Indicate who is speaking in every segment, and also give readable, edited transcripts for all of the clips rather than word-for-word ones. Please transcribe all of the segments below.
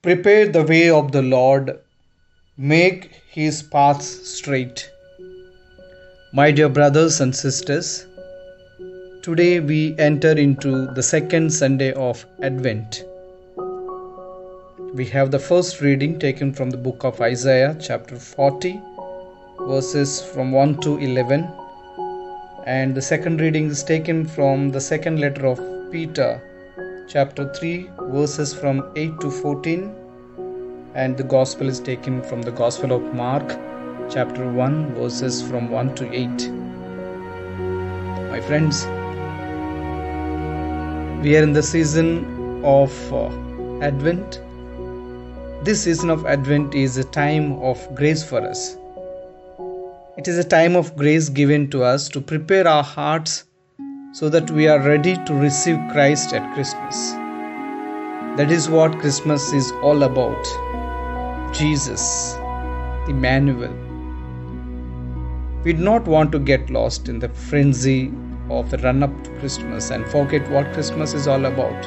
Speaker 1: Prepare the way of the Lord, make his paths straight. My dear brothers and sisters, today we enter into the second Sunday of Advent. We have the first reading taken from the book of Isaiah, chapter 40, verses from 1 to 11. And the second reading is taken from the second letter of Peter, chapter 3, verses from 8 to 14. And the Gospel is taken from the Gospel of Mark, chapter 1, verses from 1 to 8. My friends, we are in the season of Advent. This season of Advent is a time of grace for us. It is a time of grace given to us to prepare our hearts so that we are ready to receive Christ at Christmas. That is what Christmas is all about. Jesus, Emmanuel. We do not want to get lost in the frenzy of the run-up to Christmas and forget what Christmas is all about.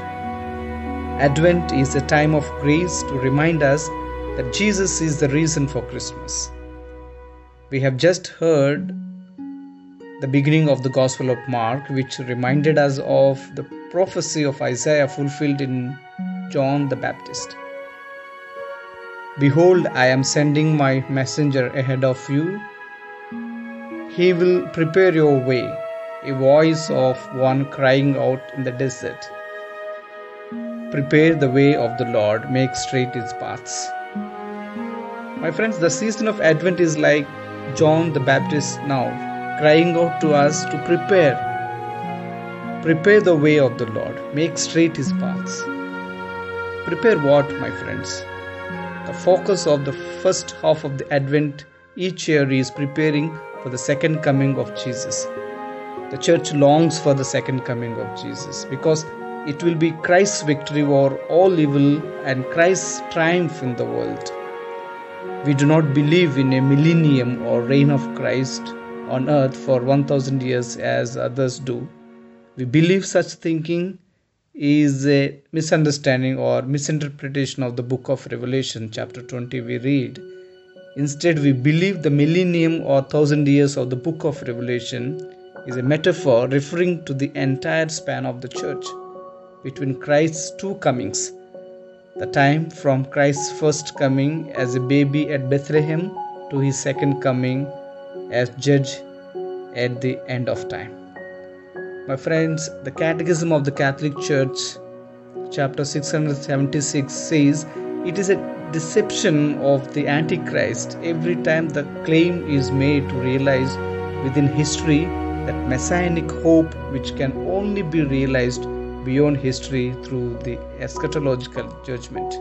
Speaker 1: Advent is a time of grace to remind us that Jesus is the reason for Christmas. We have just heard the beginning of the Gospel of Mark, which reminded us of the prophecy of Isaiah fulfilled in John the Baptist. Behold, I am sending my messenger ahead of you. He will prepare your way, a voice of one crying out in the desert. Prepare the way of the Lord, make straight his paths. My friends, the season of Advent is like John the Baptist now, crying out to us to prepare the way of the Lord, make straight his paths. Prepare what, my friends? The focus of the first half of the Advent each year is preparing for the second coming of Jesus. The church longs for the second coming of Jesus because it will be Christ's victory over all evil and Christ's triumph in the world. We do not believe in a millennium or reign of Christ on earth for 1000 years as others do. We believe such thinking is a misunderstanding or misinterpretation of the book of Revelation, chapter 20 we read. Instead, we believe the millennium or 1000 years of the book of Revelation is a metaphor referring to the entire span of the church between Christ's two comings. The time from Christ's first coming as a baby at Bethlehem to his second coming as judge at the end of time. My friends, the Catechism of the Catholic Church, chapter 676 says, it is a deception of the Antichrist every time the claim is made to realize within history that messianic hope which can only be realized beyond history through the eschatological judgment.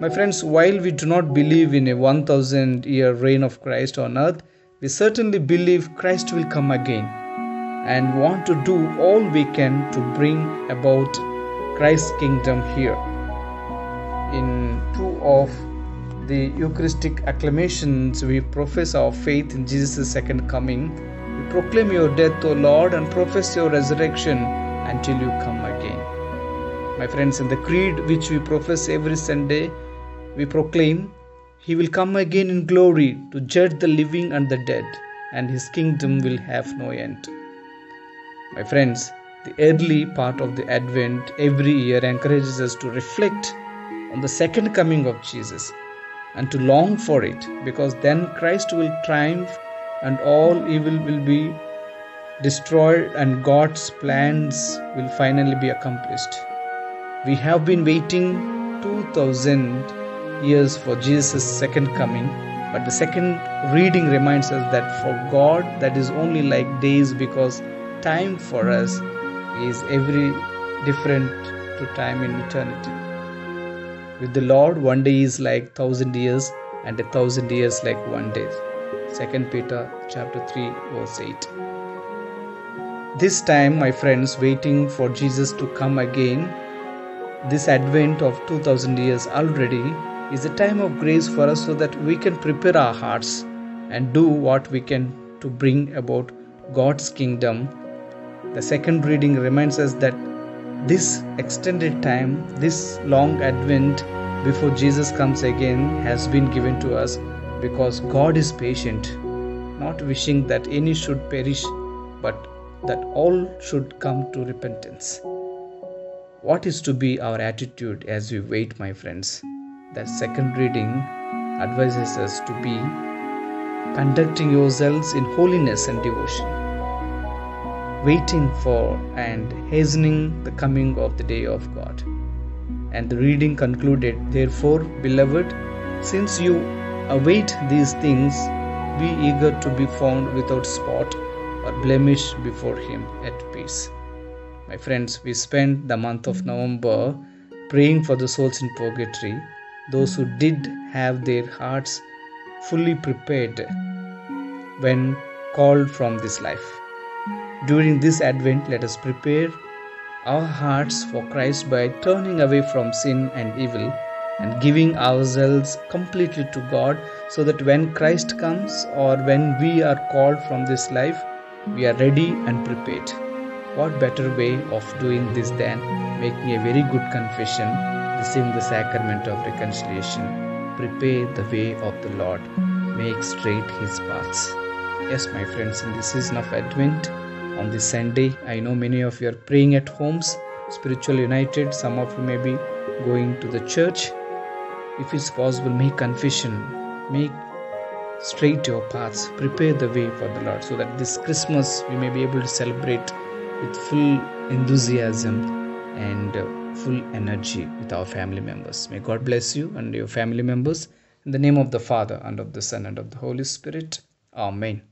Speaker 1: My friends, while we do not believe in a 1000-year reign of Christ on earth, we certainly believe Christ will come again and want to do all we can to bring about Christ's kingdom here. In two of the Eucharistic acclamations, we profess our faith in Jesus' second coming. We proclaim your death, O Lord, and profess your resurrection until you come again. My friends, in the creed which we profess every Sunday, we proclaim, He will come again in glory to judge the living and the dead, and His kingdom will have no end. My friends, the early part of the Advent every year encourages us to reflect on the second coming of Jesus and to long for it, because then Christ will triumph and all evil will be destroyed and God's plans will finally be accomplished. We have been waiting 2000 years for Jesus' second coming, but the second reading reminds us that for God that is only like days, because time for us is every different to time in eternity. With the Lord, one day is like 1000 years and 1000 years like one day. 2 Peter chapter 3 verse 8. This time, my friends, waiting for Jesus to come again, this Advent of 2000 years already is a time of grace for us so that we can prepare our hearts and do what we can to bring about God's kingdom. The second reading reminds us that this extended time, this long Advent, before Jesus comes again has been given to us, because God is patient, not wishing that any should perish, but that all should come to repentance. What is to be our attitude as we wait, my friends? That second reading advises us to be conducting yourselves in holiness and devotion, waiting for and hastening the coming of the day of God. And the reading concluded, therefore, beloved, since you await these things, be eager to be found without spot or blemish before Him at peace. My friends, we spent the month of November praying for the souls in purgatory, those who did have their hearts fully prepared when called from this life. During this Advent, let us prepare our hearts for Christ by turning away from sin and evil and giving ourselves completely to God, so that when Christ comes or when we are called from this life, we are ready and prepared. What better way of doing this than making a very good confession, receiving the sacrament of reconciliation? Prepare the way of the Lord, make straight His paths. Yes, my friends, in this season of Advent, on this Sunday, I know many of you are praying at homes, spiritually united. Some of you may be going to the church. If it's possible, make confession, make straight your paths, prepare the way for the Lord, so that this Christmas we may be able to celebrate with full enthusiasm and full energy with our family members. May God bless you and your family members. In the name of the Father, and of the Son, and of the Holy Spirit. Amen.